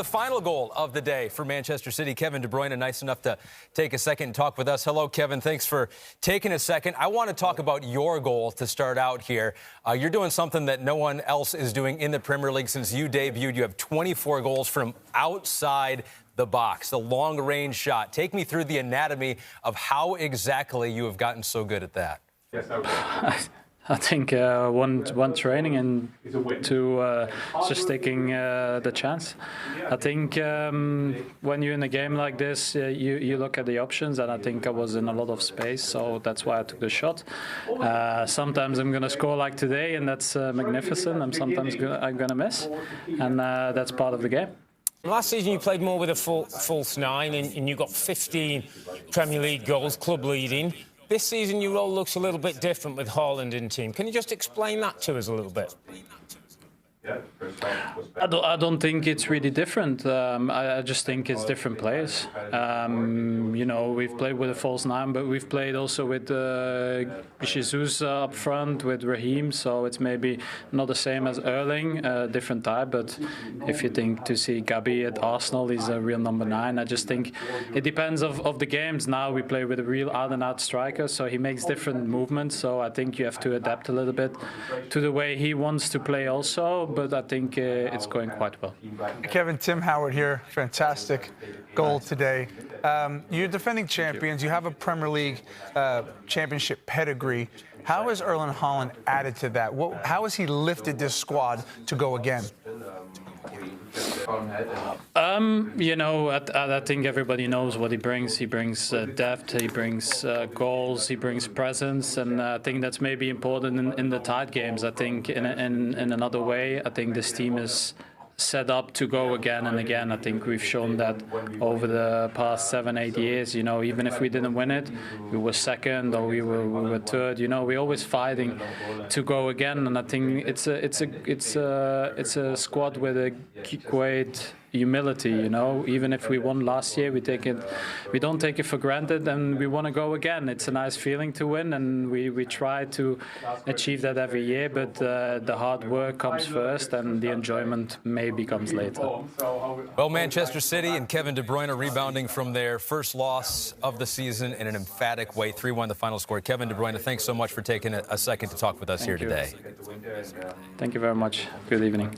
the final goal of the day for Manchester City. Kevin De Bruyne, nice enough to take a second and talk with us. Hello, Kevin. Thanks for taking a second. I want to talk about your goal to start out here. You're doing something that no one else is doing in the Premier League since you debuted. You have 24 goals from outside the box, the long-range shot. Take me through the anatomy of how exactly you have gotten so good at that. Yes, I think one training and two just taking the chance. I think when you're in a game like this, you look at the options, and I think I was in a lot of space, so that's why I took the shot. Sometimes I'm going to score like today, and that's magnificent. And sometimes I'm going to miss, and that's part of the game. Last season you played more with a false nine, and you got 15 Premier League goals, club leading. This season your role looks a little bit different with Haaland in team. Can you just explain that to us a little bit? I don't think it's really different. I just think it's different players. You know, we've played with a false nine, but we've played also with Jesus up front, with Raheem, so it's maybe not the same as Erling, different type. But if you think to see Gabi at Arsenal, he's a real number 9. I just think it depends of the games. Now we play with a real out-and-out striker, so he makes different movements. So I think you have to adapt a little bit to the way he wants to play also. But I think it's going quite well. Kevin, Tim Howard here. Fantastic goal today. You're defending champions. You have a Premier League championship pedigree. How has Erling Haaland added to that? How has he lifted this squad to go again? You know, I think everybody knows what he brings. He brings depth, he brings goals, he brings presence, and I think that's maybe important in the tight games. I think in another way, I think this team is set up to go again and again. I think we've shown that over the past 7-8 years. You know, even if we didn't win it, we were second or we were third. You know, we're always fighting to go again. And I think it's a squad with a great humility. You know, even if we won last year, we don't take it for granted, and we want to go again. It's a nice feeling to win, and we try to achieve that every year. But the hard work comes first, and the enjoyment maybe comes later. Well, Manchester City and Kevin De Bruyne rebounding from their first loss of the season in an emphatic way. 3-1 the final score. Kevin De Bruyne, thanks so much for taking a second to talk with us here today. Thank you very much. Good evening.